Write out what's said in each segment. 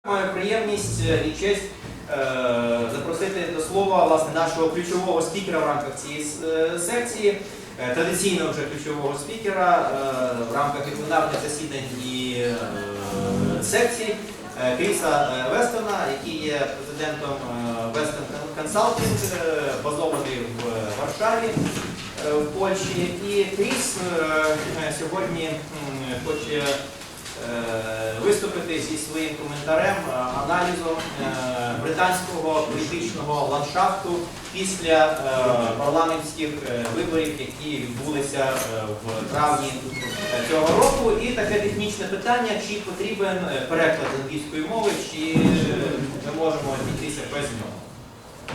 Маю приємність і честь запросити до слова власне нашого ключового спікера в рамках цієї секції, традиційного вже ключового спікера в рамках і пленарних засідань і секцій Кріса Вестона, який є президентом Вестон Консалтинг, базований в Варшаві, в Польщі. І Кріс сьогодні хоче виступити зі своїм коментарем, аналізом британського політичного ландшафту після парламентських виборів, які відбулися в травні цього року. І таке технічне питання, чи потрібен переклад з англійської мови, чи ми можемо обійтися без нього.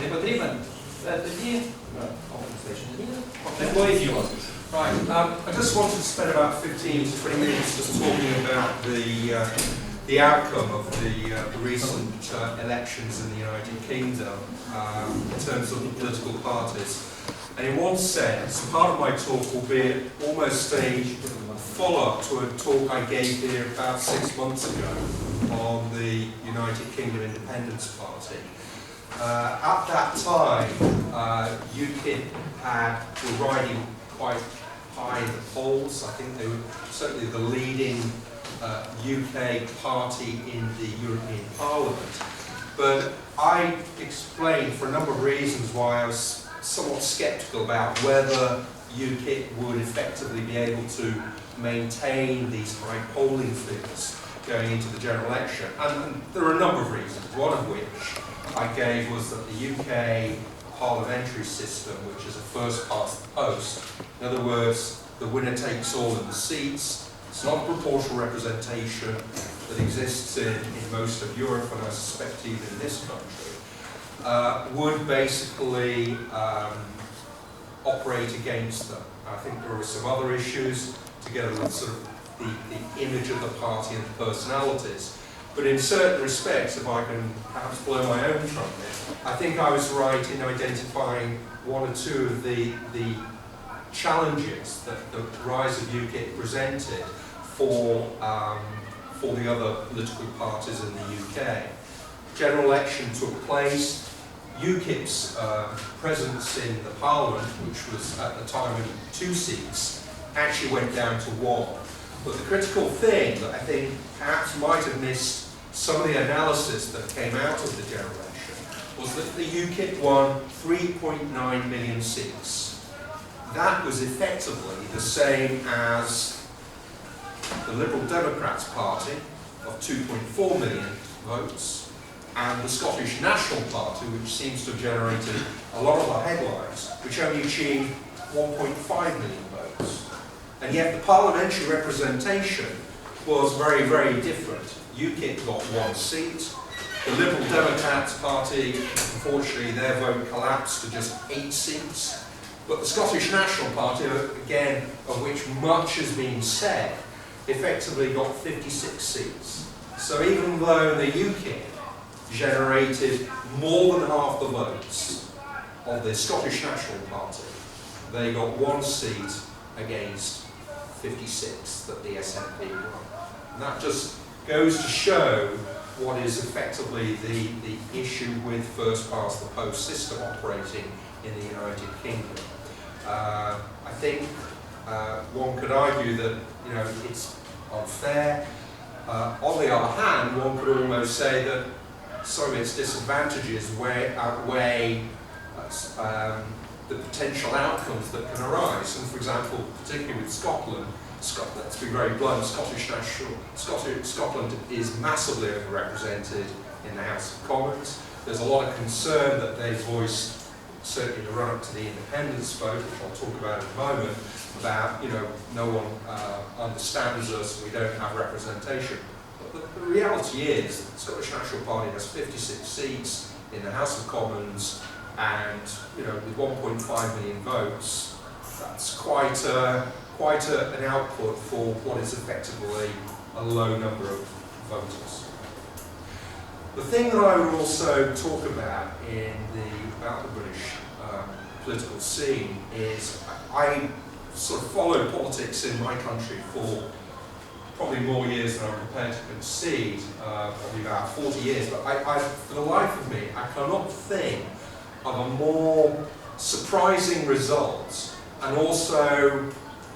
Не потрібен? Тоді такої діло. Right, I just wanted to spend about 15 to 20 minutes just talking about the outcome of the recent elections in the United Kingdom in terms of the political parties. And in one sense, part of my talk will be almost a follow-up to a talk I gave here about 6 months ago on the United Kingdom Independence Party. At that time, UKIP were riding quite high in the polls. I think they were certainly the leading UK party in the European Parliament. But I explained for a number of reasons why I was somewhat sceptical about whether UKIP would effectively be able to maintain these high polling figures going into the general election. And there are a number of reasons, one of which I gave was that the UK parliamentary system, which is a first past the post. In other words, the winner takes all of the seats. It's not a proportional representation that exists in most of Europe, and I suspect even in this country, would basically operate against them. I think there are some other issues, together with sort of the image of the party and the personalities. But in certain respects, if I can perhaps blow my own trumpet, I think I was right in identifying one or two of the challenges that the rise of UKIP presented for the other political parties in the UK. General election took place. UKIP's presence in the Parliament, which was at the time in 2 seats, actually went down to 1. But the critical thing that I think perhaps might have missed some of the analysis that came out of the general election was that the UKIP won 3.9 million seats. That was effectively the same as the Liberal Democrats Party of 2.4 million votes and the Scottish National Party, which seems to have generated a lot of the headlines, which only achieved 1.5 million votes. And yet the parliamentary representation was very, very different. UKIP got 1 seat. The Liberal Democrats Party, unfortunately, their vote collapsed to just 8 seats. But the Scottish National Party, again, of which much has been said, effectively got 56 seats. So even though the UKIP generated more than half the votes of the Scottish National Party, they got 1 seat against 56 that the SNP won. And that just goes to show what is effectively the issue with first past the post system operating in the United Kingdom. I think one could argue that it's unfair. On the other hand, one could almost say that some of its disadvantages outweigh the potential outcomes that can arise. And for example, particularly with Scotland, let's be very blunt, Scotland is massively overrepresented in the House of Commons. There's a lot of concern that they've voiced, certainly in the run-up to the independence vote, which I'll talk about in a moment, about, no one understands us, we don't have representation. But the reality is that the Scottish National Party has 56 seats in the House of Commons, and, with 1.5 million votes, that's quite an output for what is effectively a low number of voters. The thing that I would also talk about about the British political scene is I sort of followed politics in my country for probably more years than I'm prepared to concede, probably about 40 years, but for the life of me, I cannot think of a more surprising result, and also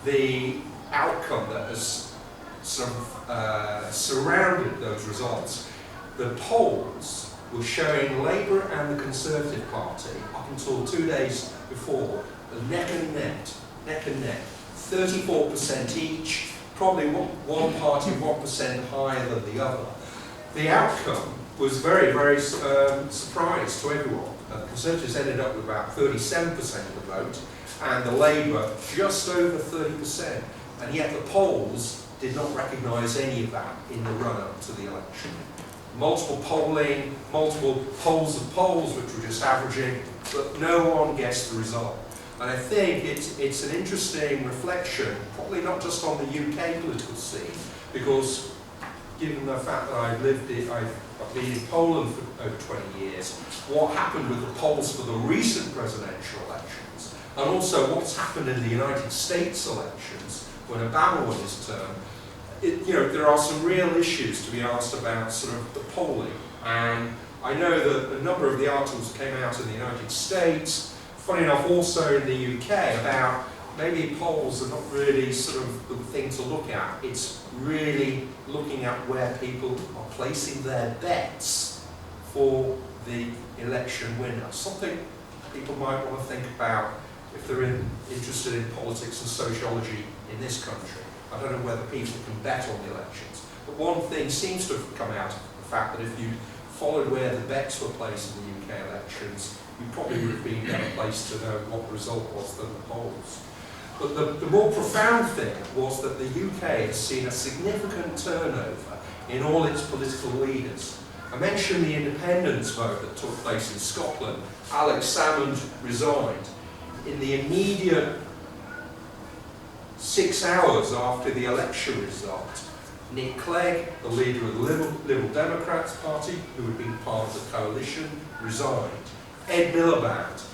the outcome that has sort of surrounded those results. The polls were showing Labour and the Conservative Party, up until 2 days before, neck and neck, 34% each, probably one party 1% higher than the other. The outcome was very, very surprise to everyone. The Conservatives ended up with about 37% of the vote, and the Labour just over 30%. And yet the polls did not recognise any of that in the run-up to the election. Multiple polling, multiple polls of polls, which were just averaging, but no one guessed the result. And I think it's an interesting reflection, probably not just on the UK political scene, because given the fact that I've been in Poland for over 20 years, what happened with the polls for the recent presidential elections, and also what's happened in the United States elections when Obama won his term, there are some real issues to be asked about sort of the polling. And I know that a number of the articles came out in the United States, funny enough also in the UK, about maybe polls are not really sort of the thing to look at. It's really looking at where people are placing their bets for the election winner. Something people might want to think about if they're interested in politics and sociology in this country. I don't know whether people can bet on the elections, but one thing seems to have come out of the fact that if you followed where the bets were placed in the UK elections, you probably would have been better placed to know what the result was than the polls. But the more profound thing was that the UK has seen a significant turnover in all its political leaders. I mentioned the independence vote that took place in Scotland. Alex Salmond resigned. In the immediate 6 hours after the election result, Nick Clegg, the leader of the Liberal Democrats Party, who had been part of the coalition, resigned. Ed Miliband,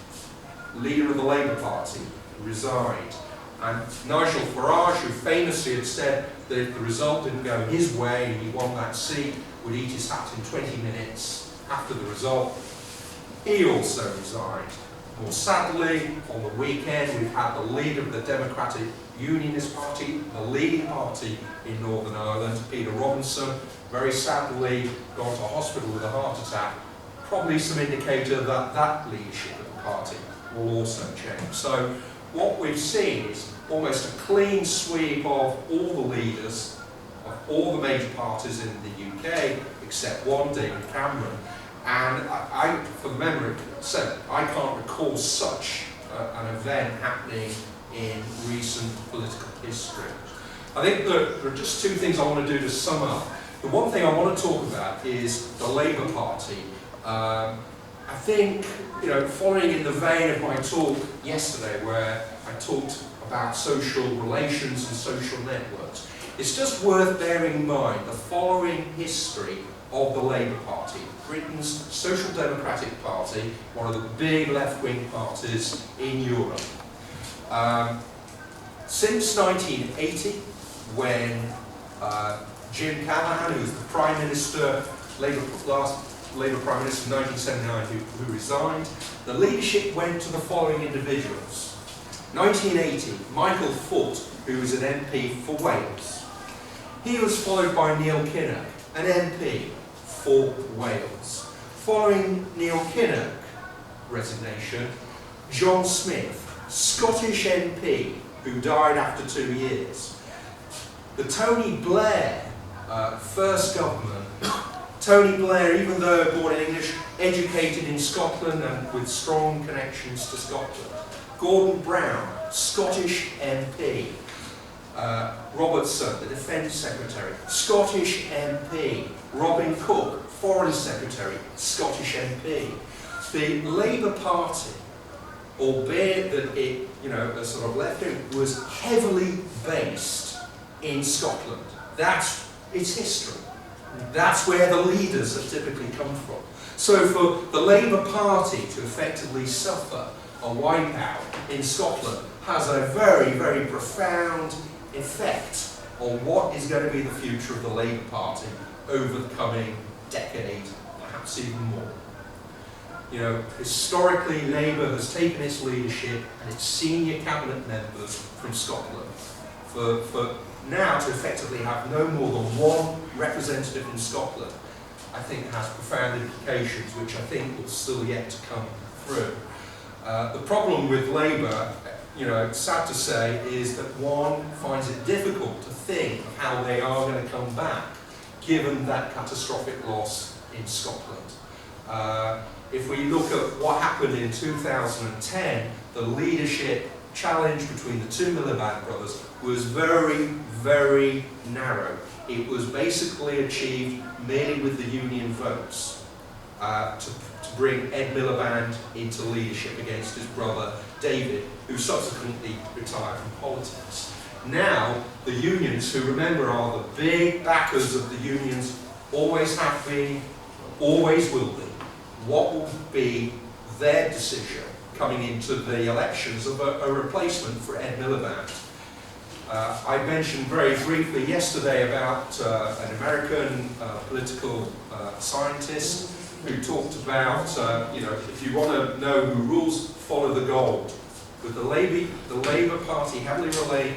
leader of the Labour Party, resigned. And Nigel Farage, who famously had said that if the result didn't go his way and he won that seat, would eat his hat in 20 minutes after the result, he also resigned. More sadly, on the weekend, we've had the leader of the Democratic Unionist Party, the leading party in Northern Ireland, Peter Robinson, very sadly gone to hospital with a heart attack. Probably some indicator that that leadership of the party will also change. So what we've seen is almost a clean sweep of all the leaders of all the major parties in the UK, except one, David Cameron. And I from memory, I can't recall such an event happening in recent political history. I think that there are just two things I want to do to sum up. The one thing I want to talk about is the Labour Party. I think, following in the vein of my talk yesterday, where I talked about social relations and social networks, it's just worth bearing in mind the following history of the Labour Party, Britain's Social Democratic Party, one of the big left-wing parties in Europe. Since 1980, when Jim Callaghan, who was the Prime Minister, last Labour Prime Minister in 1979, who resigned, the leadership went to the following individuals. 1980, Michael Foot, who was an MP for Wales. He was followed by Neil Kinnock, an MP for Wales. Following Neil Kinnock resignation, John Smith, Scottish MP, who died after 2 years. The Tony Blair first government. Tony Blair, even though born in English, educated in Scotland and with strong connections to Scotland. Gordon Brown, Scottish MP. Robertson, the Defence Secretary, Scottish MP. Robin Cook, Foreign Secretary, Scottish MP. The Labour Party, albeit that it, a sort of left-wing, was heavily based in Scotland. That's its history. That's where the leaders have typically come from. So for the Labour Party to effectively suffer a wipeout in Scotland has a very, very profound effect on what is going to be the future of the Labour Party over the coming decade, perhaps even more. You know, historically, Labour has taken its leadership and its senior cabinet members from Scotland. For now to effectively have no more than one representative in Scotland, I think has profound implications, which I think will still yet to come through. The problem with Labour, you know, sad to say, is that one finds it difficult to think of how they are going to come back, given that catastrophic loss in Scotland. If we look at what happened in 2010, the leadership challenge between the two Miliband brothers was very, very narrow. It was basically achieved merely with the union votes to bring Ed Miliband into leadership against his brother David, who subsequently retired from politics. Now, the unions, who remember are the big backers of the unions, always have been, always will be. What will be their decision coming into the elections of a replacement for Ed Miliband? I mentioned very briefly yesterday about an American political scientist who talked about, you know, if you want to know who rules, follow the gold. With the Labour Party heavily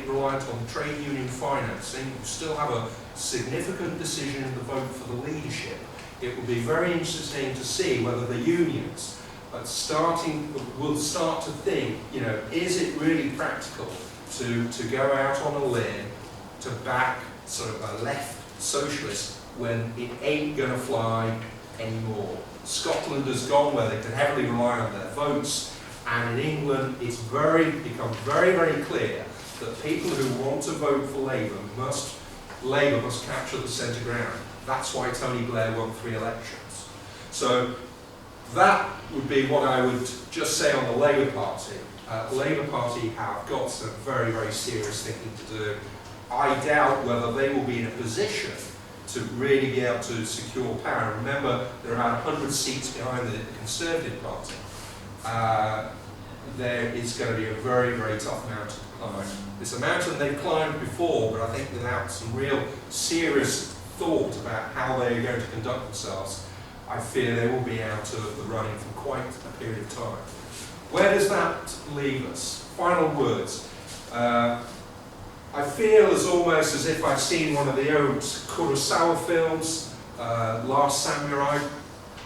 reliant on trade union financing, you still have a significant decision in the vote for the leadership. It will be very interesting to see whether the unions will start to think, you know, is it really practical to go out on a limb to back sort of a left socialist when it ain't going to fly anymore. Scotland has gone where they can heavily rely on their votes, and in England it's become very, very clear that people who want to vote for Labour must capture the centre ground. That's why Tony Blair won 3 elections. So that would be what I would just say on the Labour Party. The Labour Party have got some very, very serious thinking to do. I doubt whether they will be in a position to really be able to secure power. Remember, there are about 100 seats behind the Conservative Party. There is going to be a very, very tough mountain to climb. It's a mountain they've climbed before, but I think without some real serious thought about how they're going to conduct themselves, I fear they will be out of the running for quite a period of time. Where does that leave us? Final words. I feel almost as if I've seen one of the old Kurosawa films, Last Samurai,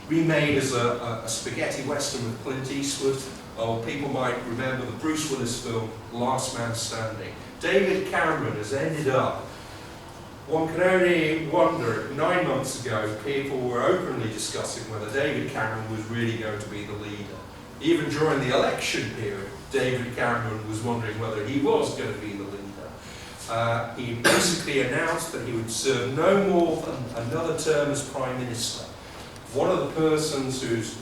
remade as a spaghetti western with Clint Eastwood. Or people might remember the Bruce Willis film, Last Man Standing. David Cameron has ended up, one can only wonder, 9 months ago people were openly discussing whether David Cameron was really going to be the leader. Even during the election period, David Cameron was wondering whether he was going to be the leader. He basically announced that he would serve no more than another term as Prime Minister. One of the persons who's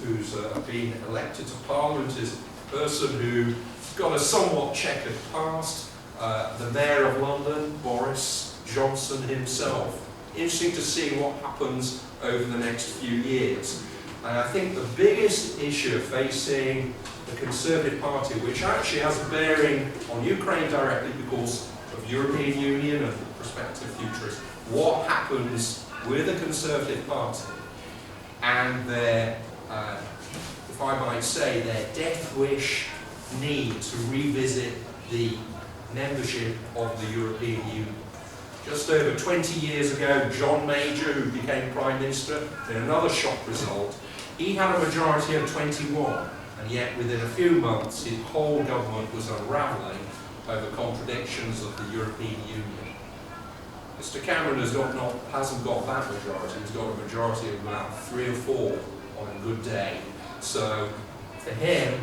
been elected to Parliament is a person who's got a somewhat checkered past, the Mayor of London, Boris Johnson himself. Interesting to see what happens over the next few years. And I think the biggest issue facing the Conservative Party, which actually has a bearing on Ukraine directly because of European Union and the prospective future, is what happens with the Conservative Party and their, if I might say, their death wish need to revisit the membership of the European Union. Just over 20 years ago, John Major, who became Prime Minister, in another shock result, he had a majority of 21, and yet within a few months his whole government was unravelling over contradictions of the European Union. Mr Cameron hasn't got that majority, he's got a majority of about 3 or 4 on a good day. So for him,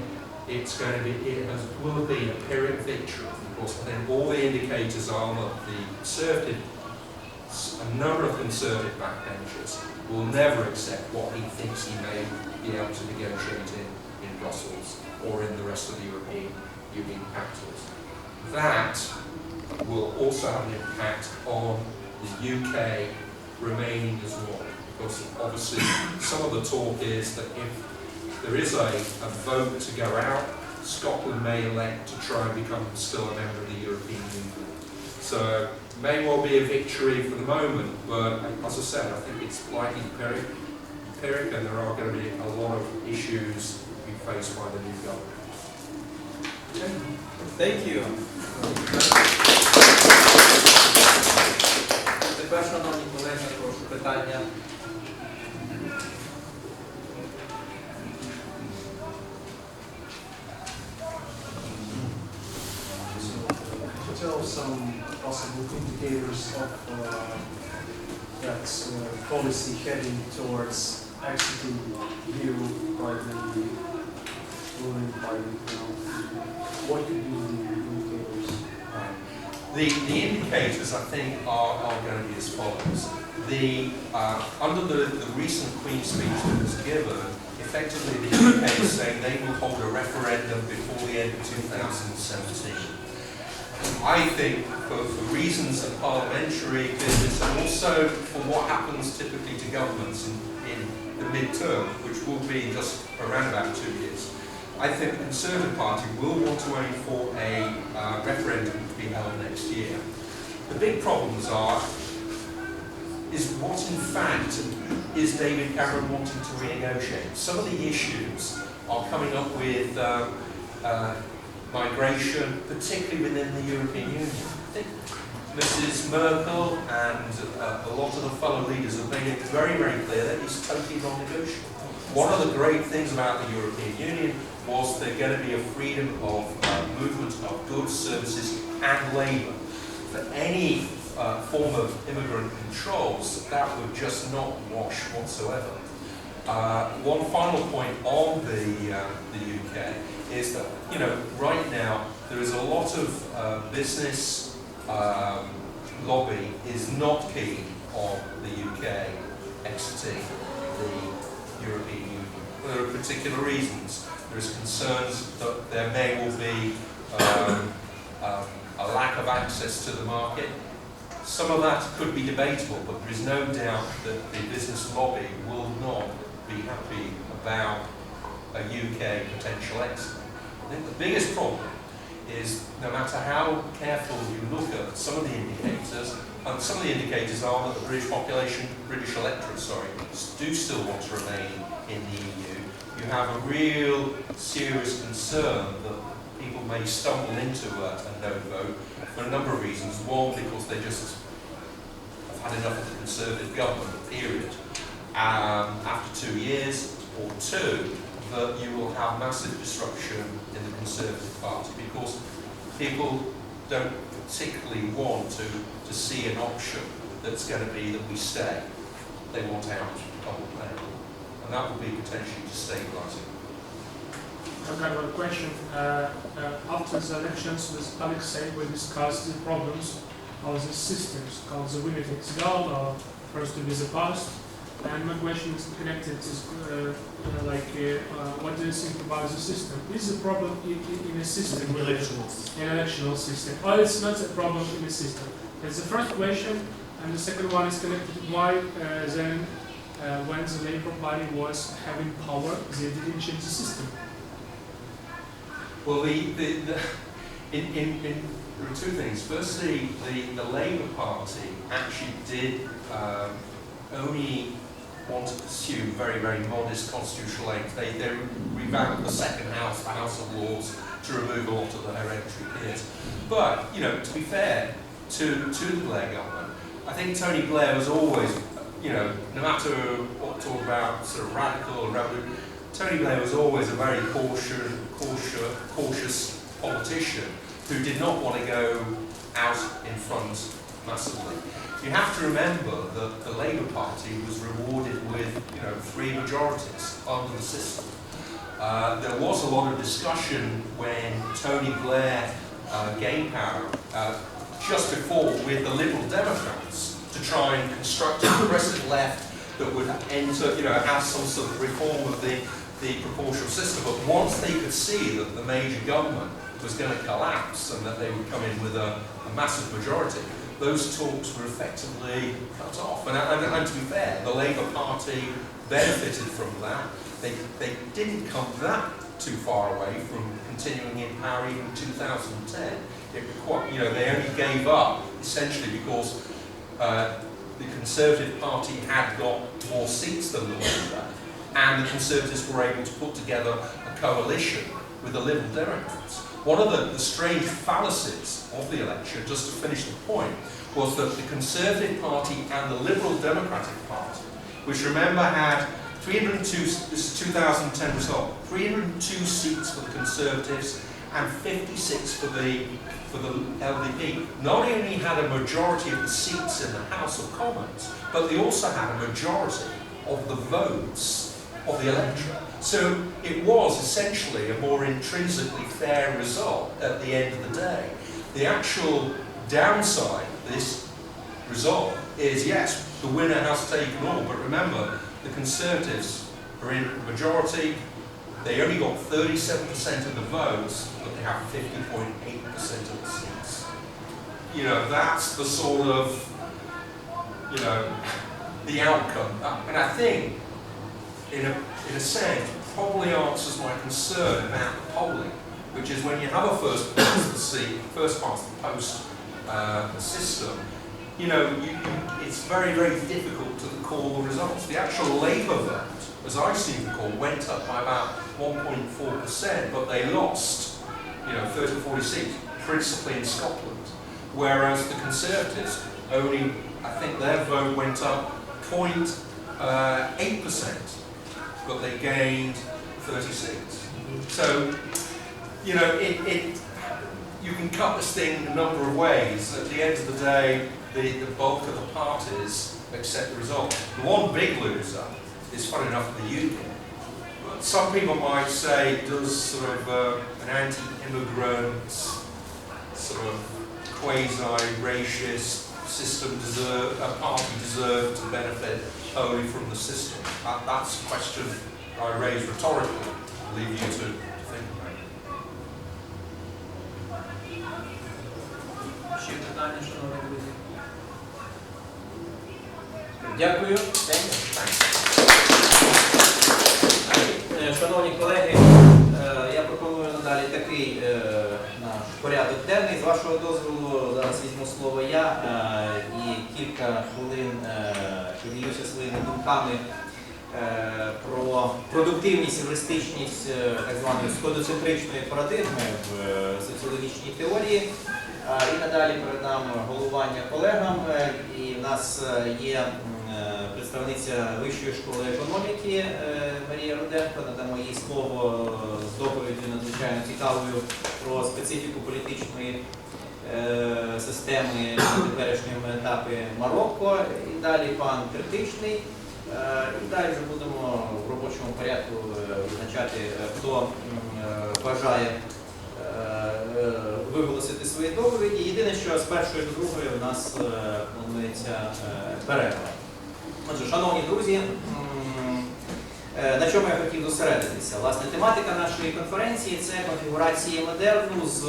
it will have been a Pyrrhic victory. Of course, I think all the indicators are that a number of Conservative backbenchers will never accept what he thinks he may be able to negotiate in Brussels or in the rest of the European Union capitals. That will also have an impact on the UK remaining as well, because obviously some of the talk is that if there is a vote to go out, Scotland may elect to try and become still a member of the European Union. So may well be a victory for the moment, but as I said, I think it's likely empiric, and there are going to be a lot of issues to be faced by the new government. Okay. Thank you. Тепер, шановні колеги, прошу питання. Tell some possible indicators of that policy heading towards exiting EU by the ruling party. What could be the indicators? The indicators, I think, are going to be as follows. Under the recent Queen's speech that was given, effectively the UK is saying they will hold a referendum before the end of 2017. I think for reasons of parliamentary business and also for what happens typically to governments in the mid-term, which will be just around about 2 years, I think the Conservative Party will want to aim for a referendum to be held next year. The big problems is what in fact is David Cameron wanting to renegotiate. Some of the issues are coming up with migration, particularly within the European Union. I think Mrs. Merkel and a lot of the fellow leaders have made it very, very clear that it's totally non-negotiable. One of the great things about the European Union was there's going to be a freedom of movement of goods, services and labour. For any form of immigrant controls, that would just not wash whatsoever. One final point on the UK is that, you know, right now there is a lot of business lobby is not keen on the UK exiting the European Union. There are particular reasons. There is concerns that there may well be a lack of access to the market. Some of that could be debatable, but there is no doubt that the business lobby will not be happy about a UK potential exit. I think the biggest problem is no matter how careful you look at some of the indicators, and some of the indicators are that the British electorate, do still want to remain in the EU. You have a real serious concern that people may stumble into a no vote for a number of reasons. One, because they just have had enough of the Conservative government, period, after 2 years, or two, that you will have massive disruption in the Conservative Party because people don't particularly want to see an option that's going to be that we stay. They want out of the plan. And that will be potentially destabilising. I've got one question. After the elections, with Alex said we discussed the problems of the systems called the winner takes it all or first to be the past. And my question is connected to what do you think about the system? Is the problem in a system? An electional system. Or it's not a problem in the system? That's the first question. And the second one is connected to why then when the Labour Party was having power, they didn't change the system. Well, there are two things. Firstly, the Labour Party actually did only want to pursue very, very modest constitutional aims. They revamped the second house, the House of Lords, to remove a lot of the hereditary peers. But, you know, to be fair to the Blair government, I think Tony Blair was always, you know, no matter what talk about sort of radical or revolutionary, Tony Blair was always a very cautious politician who did not want to go out in front massively. You have to remember that the Labour Party was rewarded with, you know, 3 majorities under the system. There was a lot of discussion when Tony Blair gained power just before with the Liberal Democrats to try and construct a progressive left that would enter, you know, have some sort of reform of the proportional system. But once they could see that the major government was going to collapse and that they would come in with a massive majority, those talks were effectively cut off. And to be fair, the Labour Party benefited from that. They didn't come that too far away from continuing in power even in 2010. They only gave up essentially because the Conservative Party had got more seats than the Labour, and the Conservatives were able to put together a coalition with the Liberal Democrats. One of the strange fallacies of the election, just to finish the point, was that the Conservative Party and the Liberal Democratic Party, which remember had 302, this is 2010 result, 302 seats for the Conservatives and 56 for the LDP, not only had a majority of the seats in the House of Commons, but they also had a majority of the votes of the electorate. So it was essentially a more intrinsically fair result at the end of the day. The actual downside of this result is, yes, the winner has taken all, but remember, the Conservatives are in majority. They only got 37% of the votes, but they have 50.8% of the seats. That's the sort of, the outcome. And I think, in a sense, probably answers my concern about the polling, which is when you have a first past the post system, it's very, very difficult to call the results. The actual Labour vote, as I seem to recall, went up by about 1.4%, but they lost, 30 or 40 seats, principally in Scotland. Whereas the Conservatives only, I think their vote went up 0.8%, but they gained 30 seats. So, you can cut this thing a number of ways. At the end of the day, the bulk of the parties accept the result. The one big loser is, funny enough, the UKIP. But some people might say, does sort of an anti-immigrant, sort of quasi-racist system party deserve to benefit only from the system? That's a question I raise rhetorically. I'll leave you to think about it. Ще питання, шановні друзі? Дякую. Шановні колеги, я пропоную надалі такий наш порядок денний. З вашого дозволу зараз візьму слово я і кілька хвилин поділюся своїми думками про продуктивність і евристичність так званої сходоцентричної парадигми в соціологічній теорії. І надалі передам головування колегам. І в нас є представниця Вищої школи економіки Марія Руденко. Надамо їй слово з доповіддю надзвичайно цікавою про специфіку політичної системи на теперішньому етапі Марокко. І далі пан Критичний. І далі вже будемо в робочому порядку визначати, хто бажає виголосити свої доповіді. Єдине, що з першої до другої у нас планується перерва. Отже, шановні друзі, на чому я хотів зосередитися? Власне, тематика нашої конференції – це конфігурації модерну з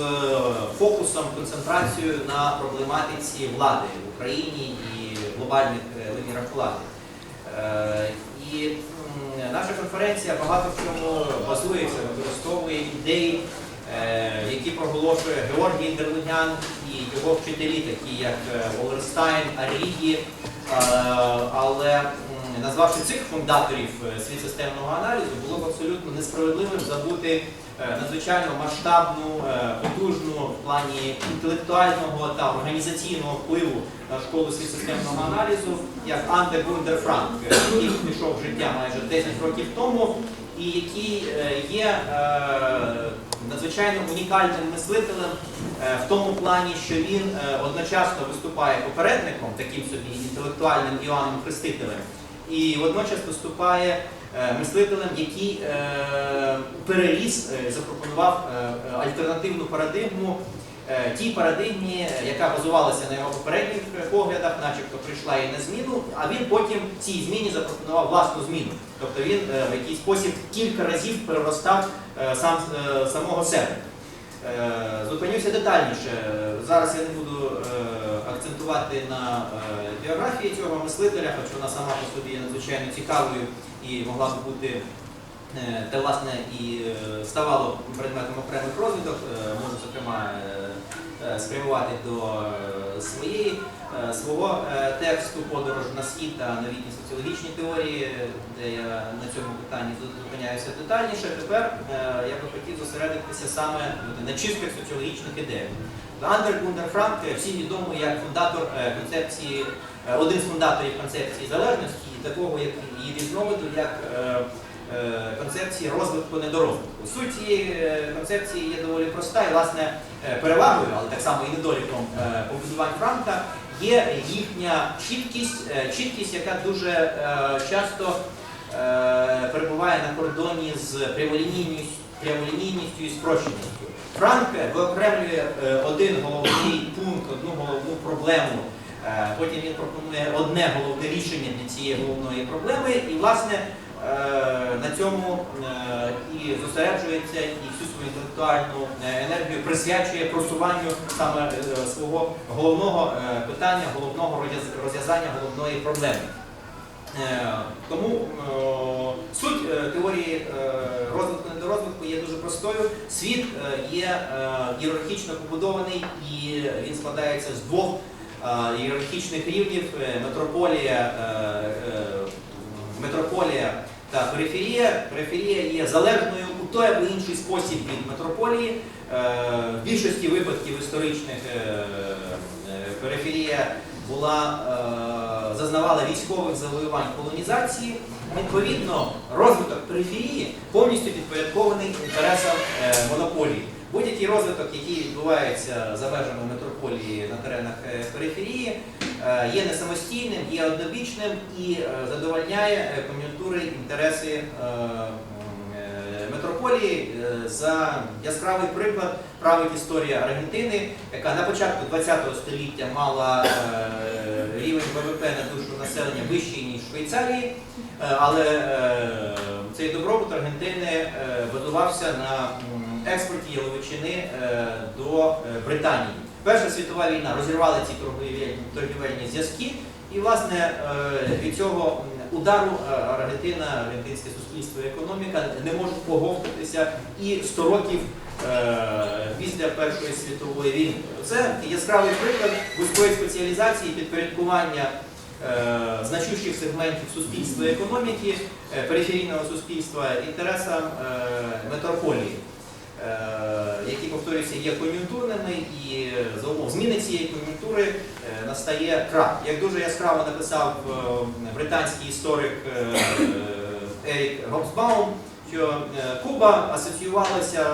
фокусом, концентрацією на проблематиці влади в Україні і глобальних вимірах влади. І наша конференція багато в чому базується, використовує ідеї, які проголошує Георгій Дерлинян і його вчителі, такі як Олерстайн, Арігі, але назвавши цих фундаторів світсистемного аналізу, було б абсолютно несправедливим забути надзвичайно масштабну, потужну в плані інтелектуального та організаційного впливу на школу світсистемного аналізу, як Анте Гундер Франк, який пішов в життя майже 10 років тому, і який є надзвичайно унікальним мислителем в тому плані, що він одночасно виступає попередником, таким собі інтелектуальним Іоанном Хрестителем, і водночас виступає мислителем, який переріс, запропонував альтернативну парадигму тій парадигмі, яка базувалася на його попередніх поглядах, начебто прийшла і на зміну, а він потім цій зміні запропонував власну зміну. Тобто він в якийсь спосіб кілька разів переростав самого себе. Зупинюся детальніше. Зараз я не буду акцентувати на біографії цього мислителя, хоч вона сама по собі є надзвичайно цікавою і могла б бути те, власне, і ставало предметом окремих розвиток, можу, зокрема, спрямувати до свого тексту «Подорож на схід та новітні соціологічні теорії», де я на цьому питанні зупиняюся детальніше. Тепер я би хотів зосередитися саме на чистих соціологічних ідеях. Гундер Франк всім відомий як фундатор концепції, один з фундаторів концепції залежності, і такого як її різновиду, як концепції розвитку-недорозвитку. Суть цієї концепції є доволі проста і, власне, перевагою, але так само і недоліком побудувань Франка є їхня чіткість, яка дуже часто перебуває на кордоні з прямолінійністю і спрощеністю. Франк виокремлює один головний пункт, одну головну проблему, потім він пропонує одне головне рішення для цієї головної проблеми і, власне, на цьому і зосереджується, і всю свою інтелектуальну енергію присвячує просуванню саме свого головного питання, головного розв'язання головної проблеми. Тому суть теорії розвитку-недорозвитку є дуже простою. Світ є ієрархічно побудований, і він складається з двох ієрархічних рівнів – метрополія та периферія. Периферія є залежною у той або інший спосіб від метрополії. В більшості випадків історичних периферія зазнавала військових завоювань колонізації. Відповідно, розвиток периферії повністю підпорядкований інтересам монополії. Будь-який розвиток, який відбувається за межами метрополії на теренах периферії, є не самостійним, є однобічним і задовольняє кон'юнктури, інтереси метрополії. За яскравий приклад править історія Аргентини, яка на початку ХХ століття мала рівень ВВП на душу населення вищий, ніж в Швейцарії, але цей добробут Аргентини базувався на експорті яловичини до Британії. Перша світова війна розірвала ці торгівельні зв'язки, і, власне, від цього удару аргентинське суспільство і економіка не можуть поговтатися і 100 років після Першої світової війни. Це яскравий приклад вузької спеціалізації, підпорядкування значущих сегментів суспільства і економіки, периферійного суспільства інтересам метрополії, які, повторююся, є кон'юнктурними, і за умов зміни цієї кон'юнктури настає крах. Як дуже яскраво написав британський історик Ерік Гобсбаум, що Куба асоціювалася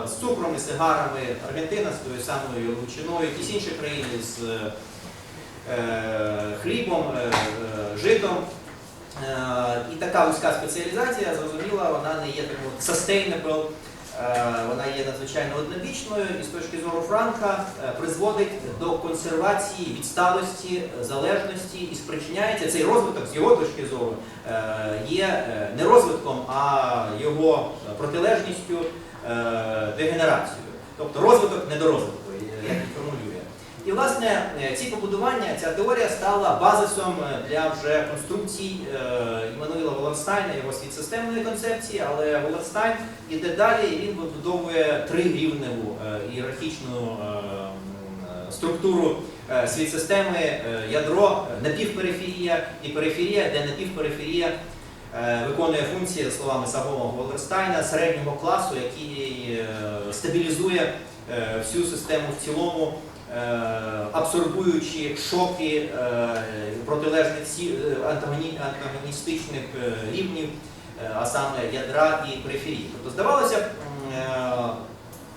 з цукром і сигарами, Аргентина з тою самою яловичиною, якісь інші країни з хлібом, житом. І така вузька спеціалізація, зрозуміла, вона не є такою sustainable, вона є надзвичайно однобічною і з точки зору Франка призводить до консервації, відсталості, залежності і спричиняється, цей розвиток з його точки зору є не розвитком, а його протилежністю, дегенерацією. Тобто розвиток недорозвитку, як він формулює. І, власне, ці побудування, ця теорія стала базисом для вже конструкцій Іммануїла Волlerстайна, його світсистемної концепції, але Волlerстайн іде далі і він вибудовує трирівневу ієрархічну структуру світсистеми, ядро, напівпериферія і периферія, де напівпериферія виконує функції, за словами самого Волlerстайна, середнього класу, який стабілізує всю систему в цілому, абсорбуючи шоки протилежних антагоністичних рівнів, а саме ядра і периферії. Тобто, здавалося б,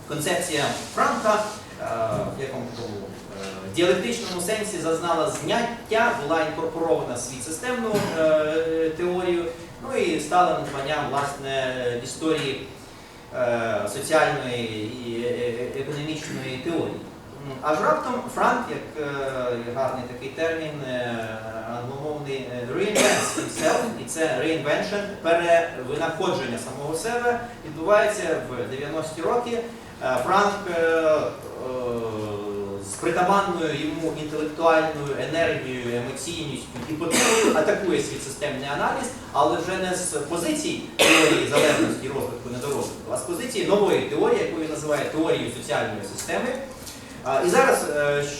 концепція Франка в якому діалектичному сенсі зазнала зняття, була інкорпорована в світсистемну теорію, ну і стала надбанням, власне, історії соціальної і економічної теорії. Аж раптом Франк, як гарний такий термін, англомовний, reinvents himself, і це reinvention, перевинаходження самого себе, відбувається в 90-ті роки. Франк з притаманною йому інтелектуальною енергією, емоційністю і потугою атакує свій системний аналіз, але вже не з позицій теорії залежності, розвитку, недорозвитку, а з позиції нової теорії, яку він називає теорією соціальної системи. І зараз,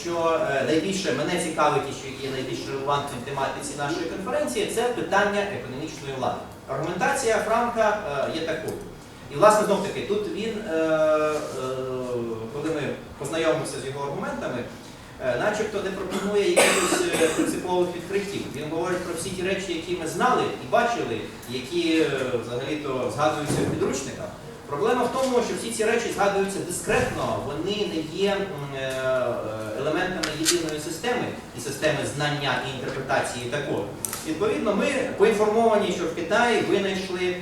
що найбільше мене цікавить і що є найбільш релевантним в тематиці нашої конференції, це питання економічної влади. Аргументація Франка є такою. І, власне, знов-таки, тут він, коли ми познайомимося з його аргументами, начебто не пропонує якихось принципових відкриттів. Він говорить про всі ті речі, які ми знали і бачили, які взагалі-то згадуються в підручниках. Проблема в тому, що всі ці речі згадуються дискретно, вони не є елементами єдиної системи, і системи знання і інтерпретації такої. Відповідно, ми поінформовані, що в Китаї винайшли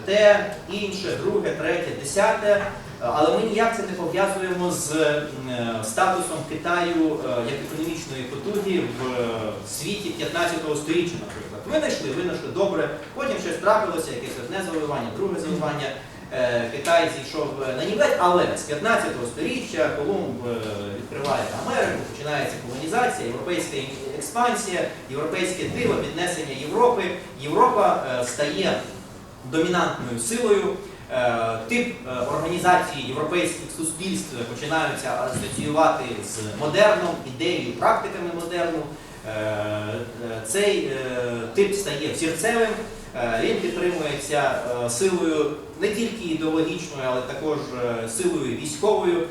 те, інше, друге, третє, десяте, але ми ніяк це не пов'язуємо з статусом Китаю як економічної потуги в світі 15-го сторіччя, наприклад. Винайшли добре, потім щось трапилося, якесь одне завоювання, друге завоювання. Китай зійшов на нівець, але з 15-го сторіччя Колумб відкриває Америку, починається колонізація, європейська експансія, європейське диво, піднесення Європи. Європа стає домінантною силою, тип організації європейських суспільств починаються асоціювати з модерном, ідеєю, практиками модерну. Цей тип стає взірцевим. Він підтримується силою не тільки ідеологічною, але також силою військовою,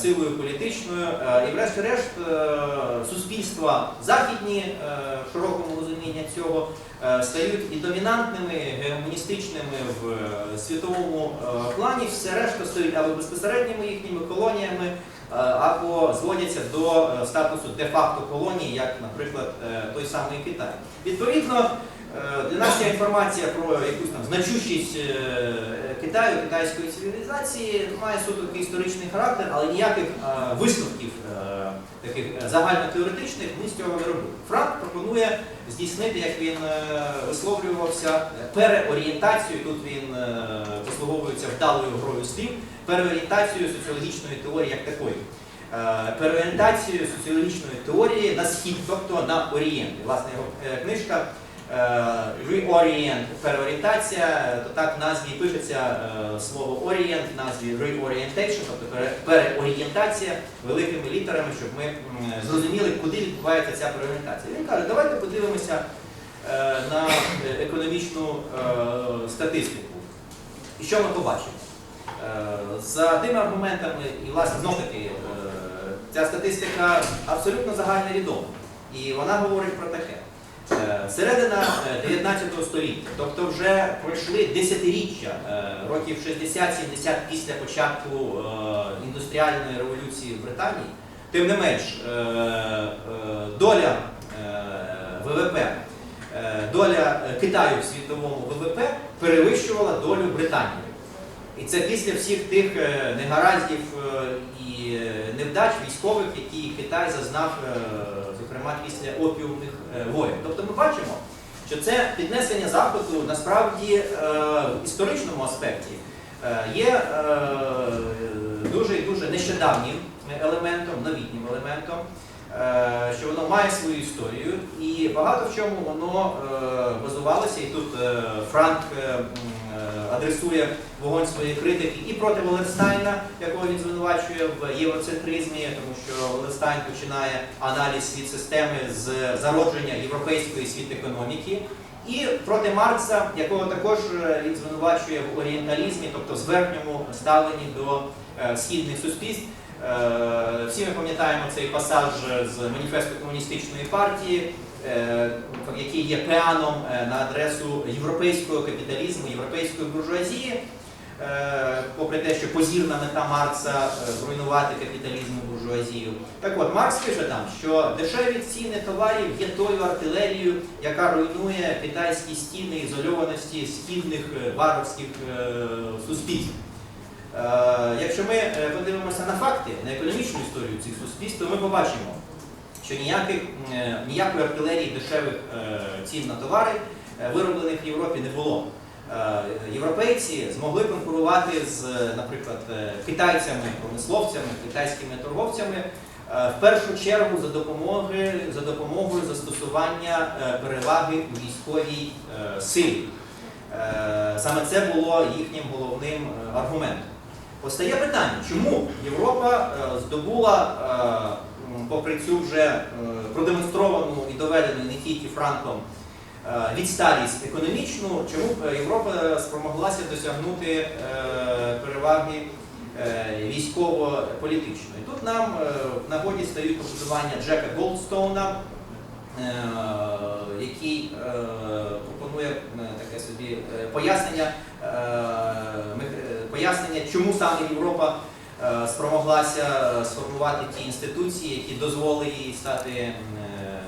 силою політичною. І врешті-решт суспільства західні, в широкому розумінні цього, стають і домінантними, гегемоністичними в світовому плані. Все решта стають або безпосередніми їхніми колоніями, або зводяться до статусу де-факто колонії, як, наприклад, той самий Китай. Відповідно, для нас ця інформація про якусь там значущість Китаю, китайської цивілізації має суто історичний характер, але ніяких висновків таких загальнотеоретичних ми з цього не робили. Франк пропонує здійснити, як він висловлювався, переорієнтацію, тут він послуговується вдалою грою слів, переорієнтацію соціологічної теорії як такої. Переорієнтацію соціологічної теорії на схід, тобто на орієнти. Власне, його книжка Reorient, переорієнтація, то так в назві пишеться слово orient, в назві reorientation, тобто переорієнтація великими літерами, щоб ми зрозуміли, куди відбувається ця переорієнтація. Він каже, давайте подивимося на економічну статистику. І що ми побачимо? За тими аргументами, і власне знов-таки, ця статистика абсолютно загальновідома. І вона говорить про таке. Середина 19 століття, тобто вже пройшли десятиріччя, років 60-70 після початку індустріальної революції в Британії, тим не менш, доля ВВП, доля Китаю в світовому ВВП перевищувала долю Британії. І це після всіх тих негараздів і невдач військових, які Китай зазнав, зокрема, після опіумних воєн. Тобто ми бачимо, що це піднесення Заходу насправді в історичному аспекті є дуже і дуже нещодавнім елементом, новітнім елементом, що воно має свою історію, і багато в чому воно базувалося, і тут Франк адресує вогонь своєї критики і проти Валенстайна, якого він звинувачує в євроцентризмі, тому що Валенстайн починає аналіз світ системи з зародження європейської світ-економіки, і проти Маркса, якого також він звинувачує в орієнталізмі, тобто зверхньому ставленні до східних суспільств. Всі ми пам'ятаємо цей пасаж з маніфесту комуністичної партії, який є пеаном на адресу європейського капіталізму, європейської буржуазії, попри те, що позірна мета Маркса зруйнувати капіталізм і буржуазію. Так от, Маркс пише там, що дешеві ціни товарів є тою артилерією, яка руйнує китайські стіни ізольованості східних варварських суспільств. Якщо ми подивимося на факти, на економічну історію цих суспільств, то ми побачимо, що ніякої артилерії дешевих цін на товари, вироблених в Європі, не було. Європейці змогли конкурувати з, наприклад, китайцями, промисловцями, китайськими торговцями в першу чергу за допомогою застосування переваги у військовій силі. Саме це було їхнім головним аргументом. Постає питання, чому Європа здобула, попри цю вже продемонстровану і доведену не тільки Франком відсталість економічну, чому Європа спромоглася досягнути переваги військово-політичної. Тут нам в нагоді стають побудування Джека Голдстоуна, який пропонує таке собі пояснення, чому саме Європа спромоглася сформувати ті інституції, які дозволили їй стати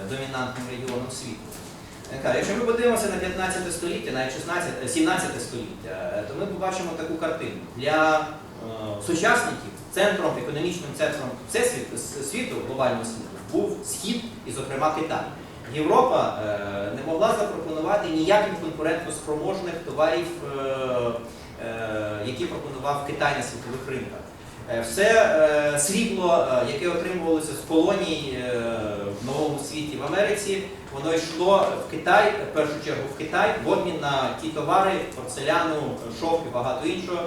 домінантним регіоном світу. Якщо ми подивимося на 15 століття, навіть 17 століття, то ми побачимо таку картину. Для сучасників економічним центром світу, глобального світу, був Схід і, зокрема, Китай. Європа не могла запропонувати ніяких конкурентоспроможних товарів, які пропонував Китай на світових ринках. Все світло, яке отримувалося з колоній в новому світі в Америці, воно йшло в Китай, в першу чергу в Китай, в обмін на ті товари, порцеляну, шовк і багато іншого,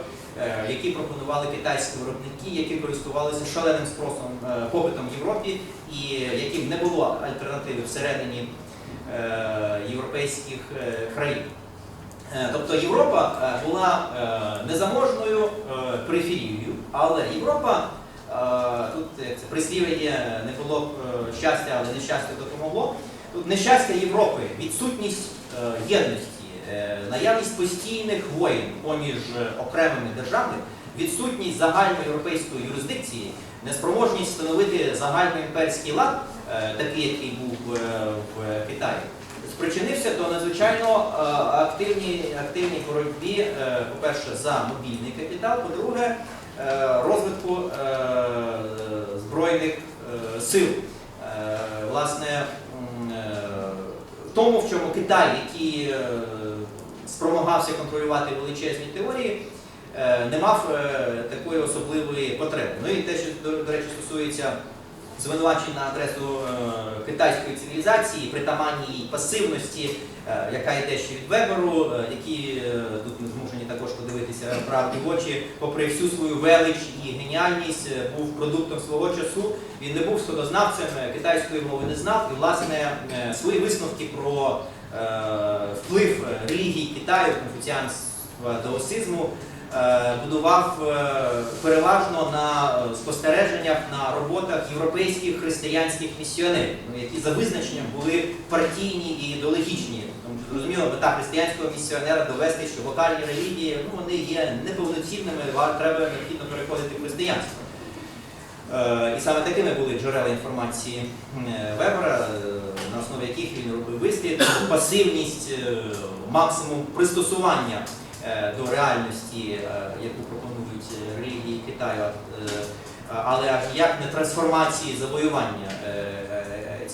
які пропонували китайські виробники, які користувалися шаленим спросом, попитом в Європі і яким не було альтернативи всередині європейських країн. Тобто Європа була незаможною периферією, але Європа, тут як це прислів'я є, не було б щастя, але нещастя допомогло. Тут нещастя Європи, відсутність єдності, наявність постійних воєн поміж окремими державами, відсутність загальноєвропейської юрисдикції, неспроможність встановити загальноімперський лад, такий, який був в Китаї, спричинився до надзвичайно активній боротьбі, по-перше, за мобільний капітал, по-друге, розвитку збройних сил. Власне, тому, в чому Китай, який спромагався контролювати величезні теорії, не мав такої особливої потреби. Ну і те, що, до речі, стосується звинувачень на адресу китайської цивілізації, притаманній пасивності, яка йде ще від Веберу, які тут ми змушені також подивитися правді в очі, попри всю свою велич і геніальність, був продуктом свого часу. Він не був сходознавцем, китайської мови не знав, і, власне, свої висновки про вплив релігії Китаю, конфуціанства, даосизму будував переважно на спостереженнях, на роботах європейських християнських місіонерів, які за визначенням були партійні і ідеологічні. Тому що, зрозуміло, мета християнського місіонера довести, що локальні релігії вони є неповноцінними, треба необхідно переходити в християнство. І саме такими були джерела інформації Вебера, на основі яких він робив вислід, пасивність, максимум пристосування до реальності, яку пропонують релігії Китаю, але аж ніяк не трансформації, завоювання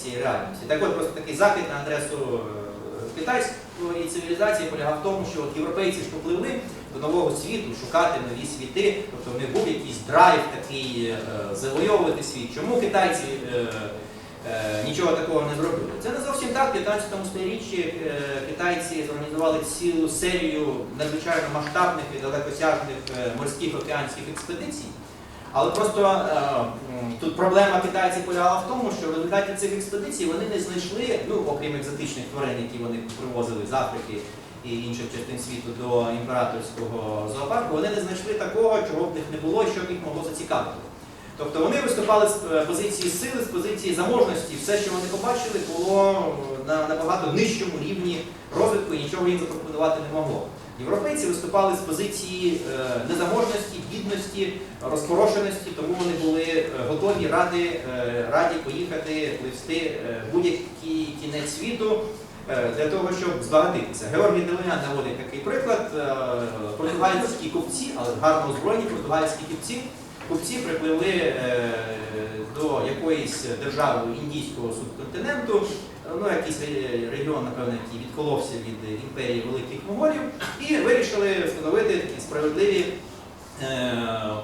цієї реальності. Так от, просто такий закид на адресу китайської цивілізації полягав в тому, що от європейці ж попливли до нового світу, шукати нові світи, тобто в них був якийсь драйв такий завойовувати світ. Чому китайці нічого такого не зробили? Це не зовсім так. В 15 сторіччі китайці зорганізували цілу серію надзвичайно масштабних і далекосяжних морських океанських експедицій. Але просто тут проблема китайців полягала в тому, що в результаті цих експедицій вони не знайшли, ну, окрім екзотичних тварин, які вони привозили з Африки і інших частин світу до імператорського зоопарку, вони не знайшли такого, чого в них не було і що б їх могло зацікавити. Тобто вони виступали з позиції сили, з позиції заможності. Все, що вони побачили, було на набагато нижчому рівні розвитку і нічого їм запропонувати не могло. Європейці виступали з позиції незаможності, бідності, розпорошеності, тому вони були готові, раді поїхати, пливсти будь-який кінець світу для того, щоб збагатитися. Георгій Делонян наводить такий приклад. Португальські купці, але гарно озброєні португальські купці припливли до якоїсь держави індійського субконтиненту, ну, якийсь регіон, напевно, який відколовся від імперії великих моголів, і вирішили встановити такі справедливі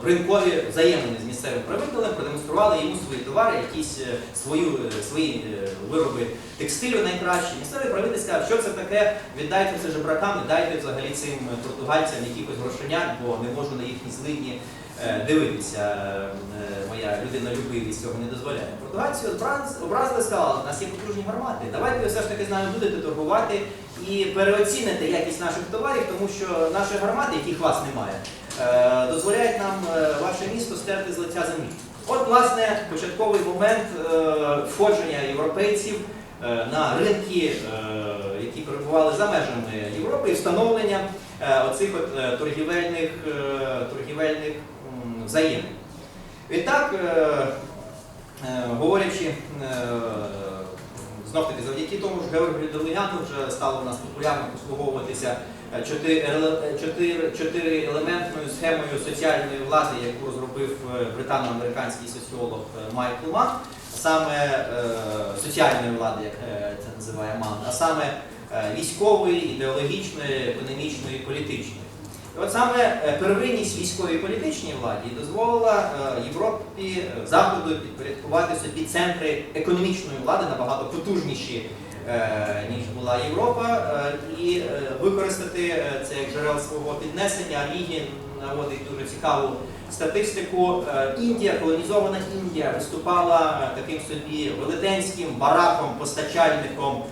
ринкові взаємини з місцевим правителем, продемонстрували йому свої товари, якісь свої вироби текстилю найкращі. Місцевий правитель сказав, що це таке, віддайте це жебракам, дайте взагалі цим португальцям якихось грошенят, бо не можу на їхні злидні дивитися, моя людинолюбивість цього не дозволяє. Португальці образили, сказали, у нас є потужні гармати, давайте ви все ж таки з нами будете торгувати і переоціните якість наших товарів, тому що наші гармати, яких вас немає, дозволяють нам ваше місто стерти з лиця землі. От, власне, початковий момент входження європейців на ринки, які перебували за межами Європи, і встановлення оцих от торгівельних взаємин. Відтак, говорячи, знов-таки завдяки тому ж Георгію Делегану вже стало в нас популярно послуговуватися чотириелементною схемою соціальної влади, яку розробив британо-американський соціолог Майкл Манн, саме соціальної влади, як це називає Манн, а саме військової, ідеологічної, економічної, політичної. І от саме первинність військовій і політичній владі дозволила Європі, Заходу підпорядкувати собі центри економічної влади набагато потужніші, ніж була Європа, і використати це як джерел свого піднесення. Лігі наводить дуже цікаву статистику. Індія, колонізована Індія, виступала таким собі велетенським бараком, постачальником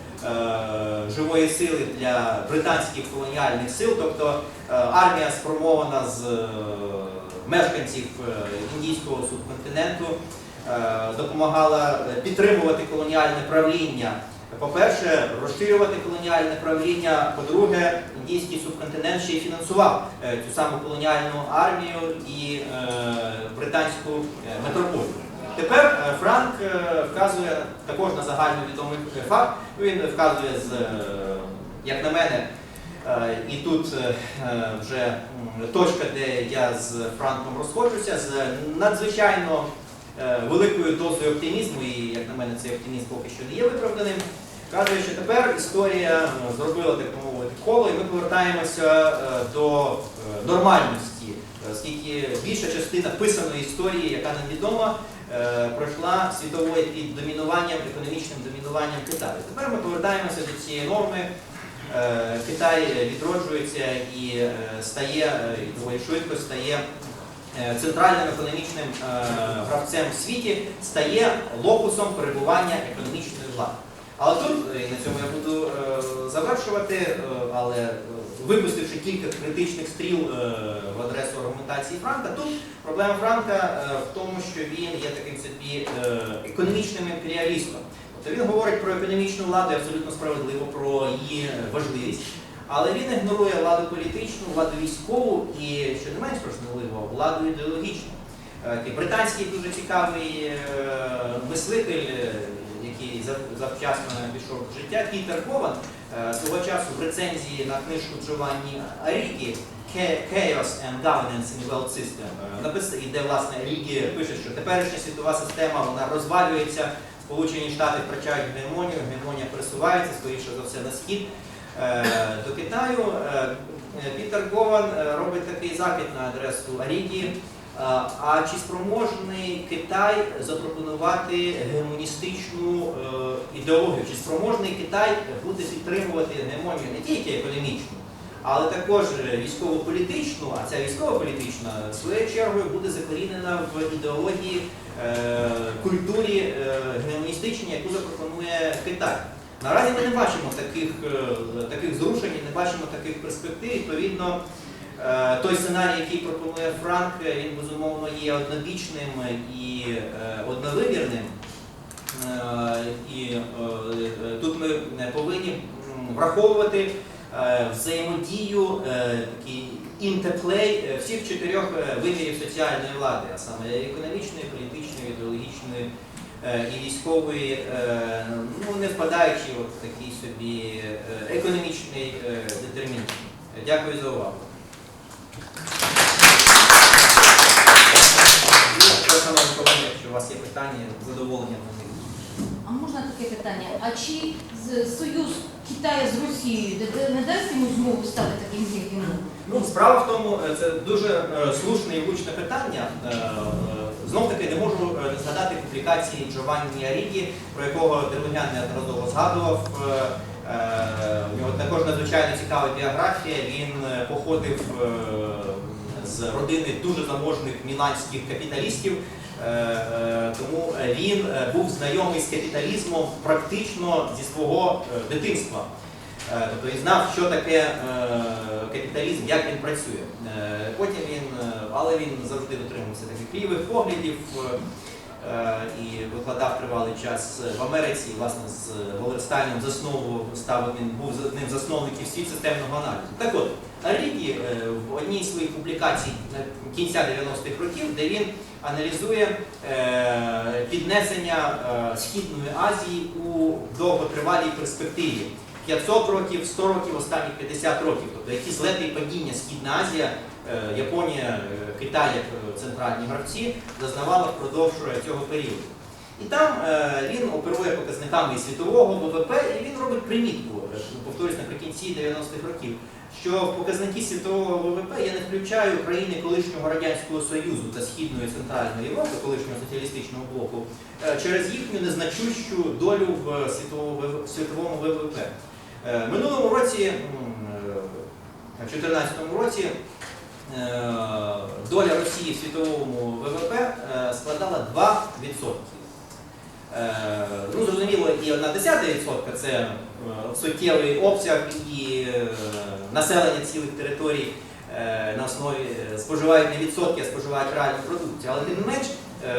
живої сили для британських колоніальних сил, тобто армія сформована з мешканців індійського субконтиненту, допомагала підтримувати колоніальне правління. По-перше, розширювати колоніальне правління, по-друге, індійський субконтинент ще й фінансував цю саму колоніальну армію і британську метрополію. Тепер Франк вказує також на загальновідомий факт, він вказує, як на мене, і тут вже точка, де я з Франком розходжуся, з надзвичайно великою дозою оптимізму, і, як на мене, цей оптимізм поки що не є виправданим, вказує, що тепер історія зробила, так мовити, коло, і ми повертаємося до нормальності, оскільки більша частина писаної історії, яка нам відома, пройшла світовою під домінуванням, економічним домінуванням Китаю. Тепер ми повертаємося до цієї норми. Китай відроджується і стає, і доволі швидко стає центральним економічним гравцем в світі, стає локусом перебування економічної влади. Але тут, і на цьому я буду завершувати, але випустивши кілька критичних стріл в адресу аргументації Франка, тут проблема Франка в тому, що він є таким собі економічним імперіалістом. Тобто він говорить про економічну владу, абсолютно справедливо, про її важливість, але він ігнорує владу політичну, владу військову і, що не менш важливо, владу ідеологічну. Британський дуже цікавий мислитель, який завчасно пішов в життя, Пітер Кован, свого часу в рецензії на книжку Джованні Арігі «Chaos and Governance in World System», де, власне, Арігі пише, що теперішня світова система, вона розвалюється, Сполучені Штати втрачають гегемонію, гегемонія пересувається, скоріше за все, на схід до Китаю. Пітер Кован робить такий запит на адресу Арігі. А чи спроможний Китай запропонувати гегемоністичну ідеологію? Чи спроможний Китай буде підтримувати гегемонію не тільки економічну, але також військово-політичну, а ця військово-політична, своєю чергою, буде закорінена в ідеології, культурі гегемоністичній, яку запропонує Китай. Наразі ми не бачимо таких зрушень, не бачимо таких перспектив. Відповідно, той сценарій, який пропонує Франк, він, безумовно, є однобічним і одновимірним. І тут ми повинні враховувати взаємодію, такий інтерплей всіх чотирьох вимірів соціальної влади, а саме економічної, політичної, ідеологічної і військової, не впадаючи в такий собі економічний детермінізм. Дякую за увагу. Шановні колеги, якщо у вас є питання, з задоволенням на них А можна таке питання? А чи союз Китаю з Росією не дасть йому змогу стати таким, як йому? Ну, справа в тому, це дуже слушне і влучне питання. Знов-таки не можу не згадати публікації Джованні Арігі, про якого Дерев'ян неодноразово згадував. У нього також надзвичайно цікава біографія. Він походив з родини дуже заможних міланських капіталістів, тому він був знайомий з капіталізмом практично зі свого дитинства. Тобто він знав, що таке капіталізм, як він працює. Але він завжди дотримувався таких лівих поглядів і викладав тривалий час в Америці. І, власне, з Wallersteiном був одним з засновників світ системного аналізу. Так от, Арігі в одній з своїх публікацій кінця 90-х років, де він аналізує піднесення Східної Азії у довготривалій перспективі. 500 років, 100 років, останні 50 років. Тобто які злети і падіння Східна Азія, Японія, Китай як центральні гравці зазнавала впродовж цього періоду. І там він оперує показниками і світового ВВП, і він робить примітку, повторюсь, наприкінці 90-х років, що в показники світового ВВП я не включаю країни колишнього Радянського Союзу та Східної і Центральної Європи, колишнього соціалістичного блоку, через їхню незначущу долю в світовому ВВП. В минулому році, в 2014 році, доля Росії в світовому ВВП складала 2%. Ну, зрозуміло, і 0,1% – це суттєвий обсяг і населення цілих територій на основі споживають не відсотки, а споживають реальну продукцію. Але тим не менш,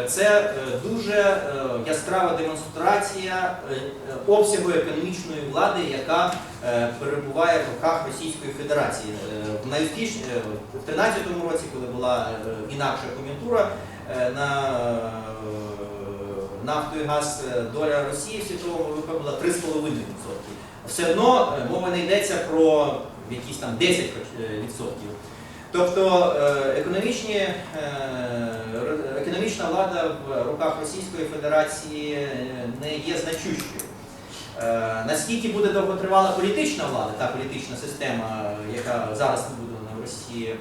це дуже яскрава демонстрація обсягу економічної влади, яка перебуває в руках Російської Федерації. В 2013 році, коли була інакша кон'юнктура, на нафту і газ доля Росії в світовому ВВП була 3,5%. Все одно мова не йдеться про якісь там 10%. Тобто економічна влада в руках Російської Федерації не є значущою. Наскільки буде довготривала політична влада, та політична система, яка зараз побудована в Росії,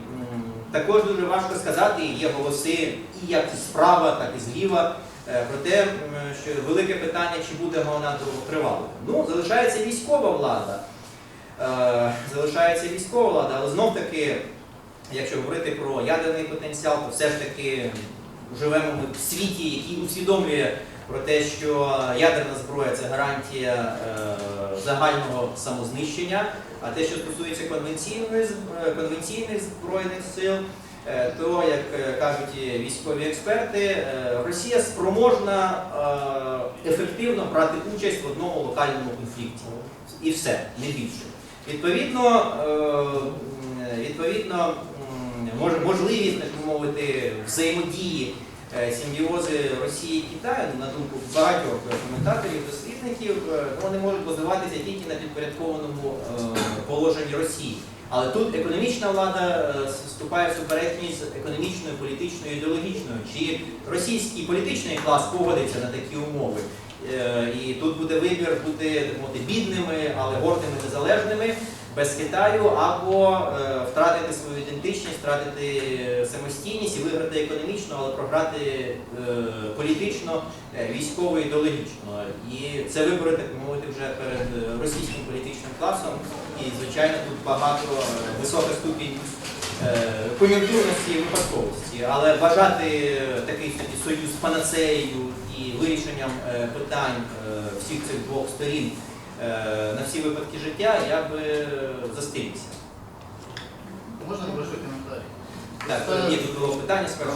також дуже важко сказати. Є голоси і як справа, так і зліва про те, що велике питання, чи буде вона довготривалою. Ну, залишається військова влада. Але знов-таки, якщо говорити про ядерний потенціал, то все ж таки живемо ми в світі, який усвідомлює про те, що ядерна зброя – це гарантія загального самознищення, а те, що стосується конвенційних збройних сил, то, як кажуть військові експерти, Росія спроможна ефективно брати участь в одному локальному конфлікті. І все, не більше. Відповідно, можливість, так мовити, взаємодії симбіози Росії і Китаю, на думку багатьох коментаторів, дослідників, вони можуть базуватися тільки на підпорядкованому положенні Росії. Але тут економічна влада вступає в суперечність з економічною, політичною, ідеологічною. Чи російський політичний клас погодиться на такі умови? І тут буде вибір бути, так мовити, бідними, але гордими, незалежними, без Китаю, або втратити свою ідентичність, втратити самостійність і виграти економічно, але програти політично, військово, ідеологічно. І це вибори, так мовити, вже перед російським політичним класом. І, звичайно, тут багато висока ступінь кон'юнктурності і випадковості. Але вважати такий союз панацеєю і вирішенням питань всіх цих двох сторін на всі випадки життя, я би застигнувся. Можна небольшой коментар? Так, є тут було питання, скажу.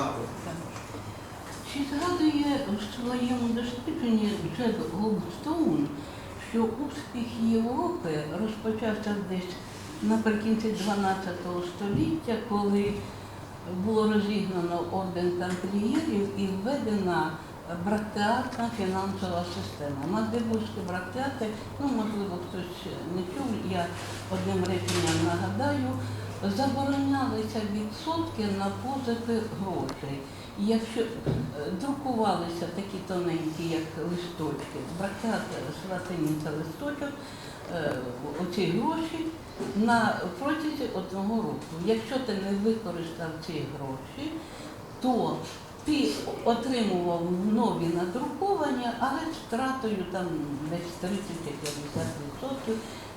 Чи згадує в своєму дослідженні Джек Голдстоун, що успіх Європи розпочався десь наприкінці 12 століття, коли було розігнано орден тамплієрів і введена брактеатна фінансова система. Магдебурзькі брактеати, ну, можливо, хтось не чув, я одним реченням нагадаю, заборонялися відсотки на позики грошей. І якщо друкувалися такі тоненькі, як листочки, бракет, шратиниця листочок, оці гроші на протязі 1 року. Якщо ти не використав ці гроші, то ти отримував нові надруковані, але з втратою там десь 30-50%.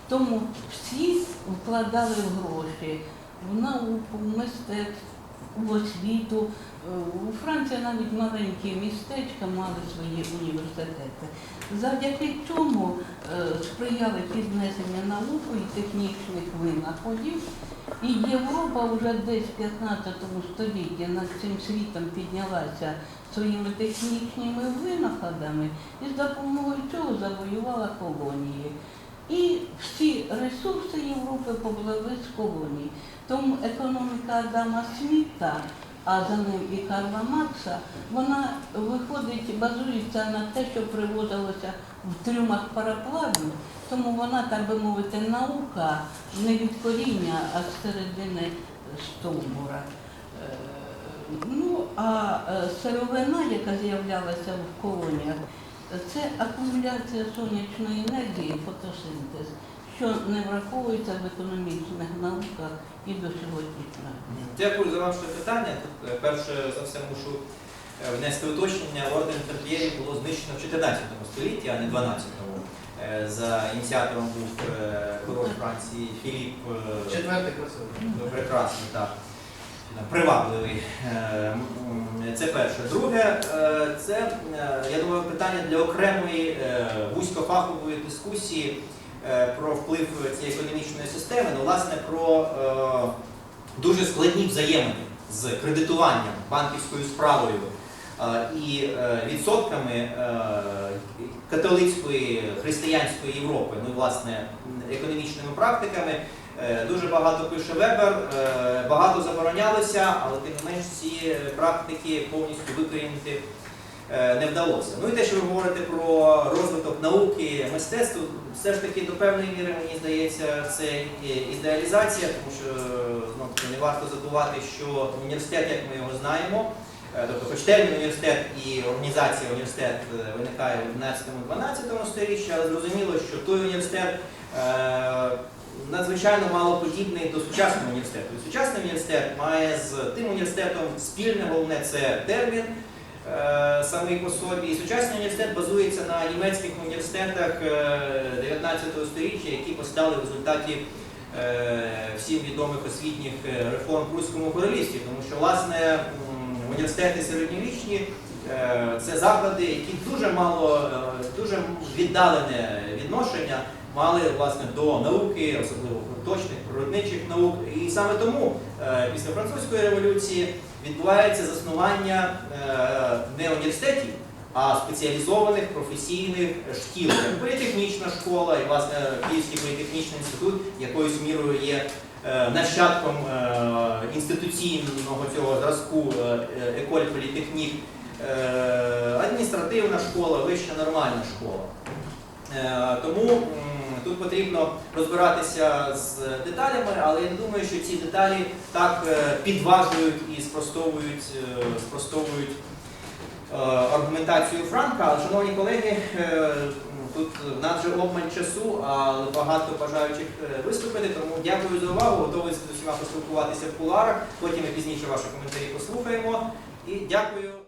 Тому всі вкладали в гроші, в науку, в мистецтво, в освіту. У Франції навіть маленькі містечка мали свої університети. Завдяки чому сприяли піднесення науки і технічних винаходів. І Європа вже десь в 15 столітті над цим світом піднялася своїми технічними винаходами і з допомогою цього завоювала колонії. І всі ресурси Європи попливли з колоній. Тому економіка Адама Сміта, а за ним і Карла Маркса, вона виходить, базується на те, що привозилося в трюмах пароплавів, тому вона, так би мовити, наука не від коріння, а з середини стовбура. Ну, а сировина, яка з'являлася в колоніях, це акумуляція сонячної енергії, фотосинтез, що не враховується в економічних науках і до сьогоднішнього дня. Дякую за ваше питання. Тут перше за все мушу внести уточнення. Орден Тамплієрів було знищено в 14 столітті, а не 12-му. За ініціатором був король Франції Філіп. Четвертий красивий. Прекрасний, так. Привабливий. Це перше. Друге, це, я думаю, питання для окремої вузькофахової дискусії про вплив цієї економічної системи, ну, власне, про дуже складні взаємини з кредитуванням, банківською справою і відсотками католицької, християнської Європи, ну, власне, економічними практиками. Дуже багато пише Вебер, багато заборонялося, але тим не менш ці практики повністю викорінити не вдалося. Ну і те, що ви говорите про розвиток науки, мистецтва, все ж таки до певної міри, мені здається, це ідеалізація, тому що не варто забувати, що університет, як ми його знаємо, тобто хоч термін університет і організація університет виникає в 11-12 сторіччі, але зрозуміло, що той університет надзвичайно малоподібний до сучасного університету. Сучасний університет має з тим університетом спільне, головне це термін самий по собі. І сучасний університет базується на німецьких університетах 19 століття, які постали в результаті всім відомих освітніх реформ в Прусському королівстві. Тому що, власне, університети середньовічні це заклади, які дуже віддалене відношення мали, власне, до науки, особливо точних, природничих наук. І саме тому після Французької революції відбувається заснування не університетів, а спеціалізованих професійних шкіл. Політехнічна школа і, власне, Київський політехнічний інститут якоюсь мірою є нащадком інституційного цього зразку Еколь Polytechnic, адміністративна школа, вища нормальна школа. Тому тут потрібно розбиратися з деталями, але я не думаю, що ці деталі так підважують і спростовують аргументацію Франка. Але, шановні колеги, тут в нас вже обмаль часу, але багато бажаючих виступити, тому дякую за увагу, готовий з усіма поспілкуватися в кулуарах, потім ми пізніше ваші коментарі послухаємо. І дякую.